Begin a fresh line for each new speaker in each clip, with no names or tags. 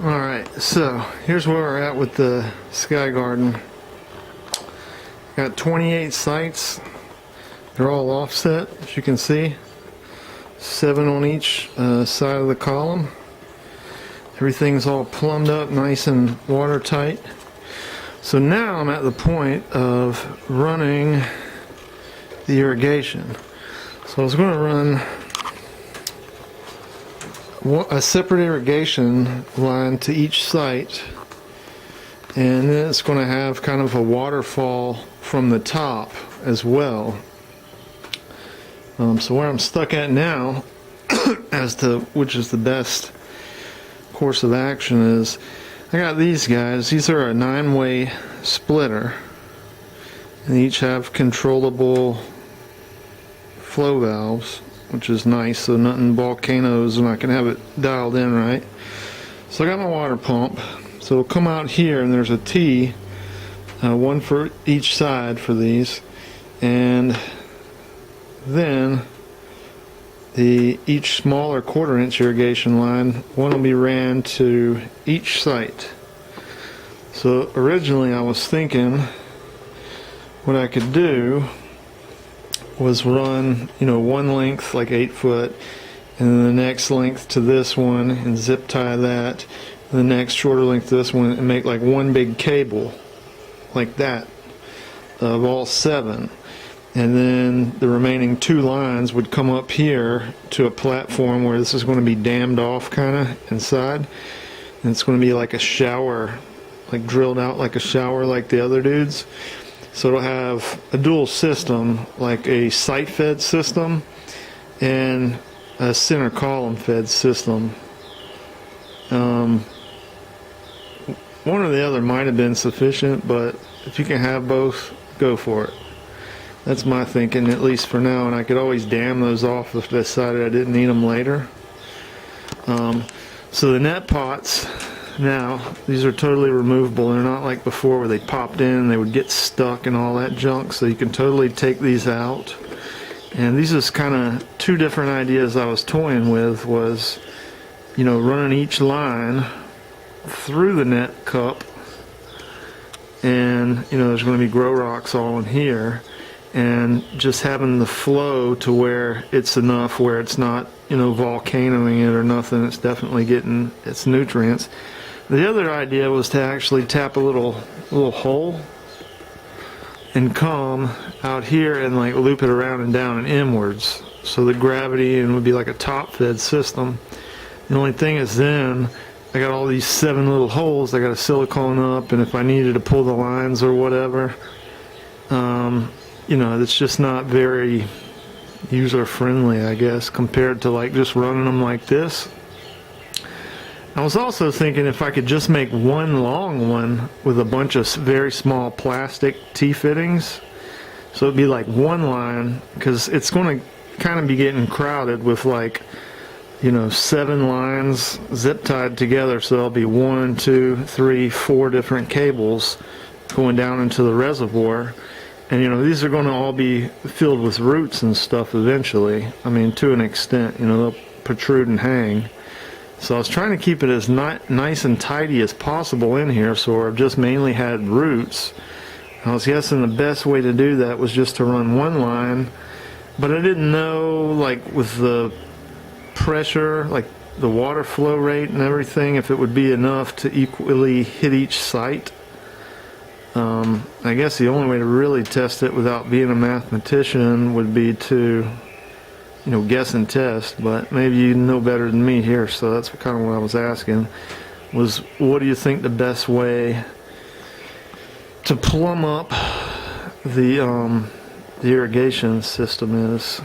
Alright, so here's where we're at with the Sky Garden. Got 28 sites. They're all offset, as you can see. 7 on each side of the column. Everything's all plumbed up, nice and watertight. So now I'm at the point of running the irrigation. So I was going to run a separate irrigation line to each site, and then it's going to have kind of a waterfall from the top as well. So where I'm stuck at now as to which is the best course of action is, I got these guys. These are a 9-way splitter, and they each have controllable flow valves, which is nice, so nothing volcanoes, and I can have it dialed in right. So I got my water pump, so it'll come out here, and there's a T, one for each side for these, and then each smaller 1/4 inch irrigation line, one will be ran to each site. So originally I was thinking what I could do was run, one length, like 8 foot, and then the next length to this one, and zip tie that, and the next shorter length to this one, and make like one big cable, like that, of all 7. And then the remaining 2 lines would come up here to a platform where this is going to be dammed off kind of inside, and it's going to be like a shower, like drilled out like a shower like the other dudes. So it'll have a dual system, like a site fed system and a center column fed system. One or the other might have been sufficient, but if you can have both, go for it. That's my thinking, at least for now, and I could always dam those off if I decided I didn't need them later. So the net pots, now, these are totally removable. They're not like before where they popped in and they would get stuck and all that junk, so you can totally take these out. And these is kind of 2 different ideas I was toying with, was, running each line through the net cup, and, there's going to be grow rocks all in here, and just having the flow to where it's enough where it's not, volcanoing it or nothing. It's definitely getting its nutrients. The other idea was to actually tap a little hole and come out here and like loop it around and down and inwards, so the gravity, and would be like a top fed system. The only thing is, then I got all these 7 little holes I got to silicone up, and if I needed to pull the lines or whatever, it's just not very user friendly, I guess, compared to like just running them like this. I was also thinking if I could just make one long one with a bunch of very small plastic T-fittings, so it'd be like one line, because it's going to kind of be getting crowded with like 7 lines zip tied together, so there'll be 1, 2, 3, 4 different cables going down into the reservoir. And these are going to all be filled with roots and stuff eventually. I mean, to an extent, they'll protrude and hang. So I was trying to keep it as nice and tidy as possible in here, so I've just mainly had roots. I was guessing the best way to do that was just to run one line, but I didn't know, like with the pressure, like the water flow rate and everything, if it would be enough to equally hit each site. I guess the only way to really test it without being a mathematician would be to, guess and test, but maybe you know better than me here, so that's kind of what I was asking, was what do you think the best way to plumb up the irrigation system is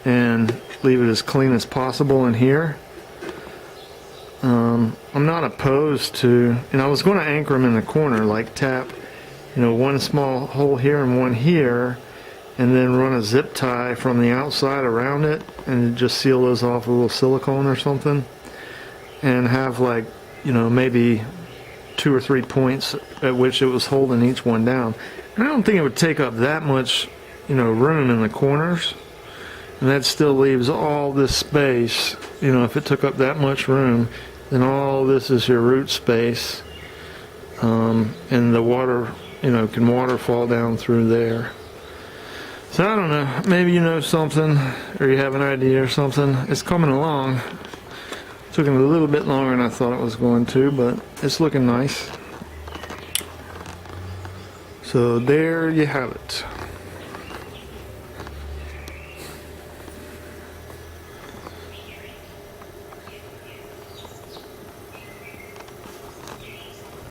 and leave it as clean as possible in here? I'm not opposed to, and I was going to anchor them in the corner, like tap one small hole here and one here, and then run a zip tie from the outside around it and just seal those off with a little silicone or something, and have like maybe 2 or 3 points at which it was holding each one down. And I don't think it would take up that much room in the corners, and that still leaves all this space. If it took up that much room, Then all this is your root space, and the water, can water fall down through there. So I don't know, maybe you know something, or you have an idea or something. It's coming along. Took a little bit longer than I thought it was going to, but it's looking nice. So there you have it.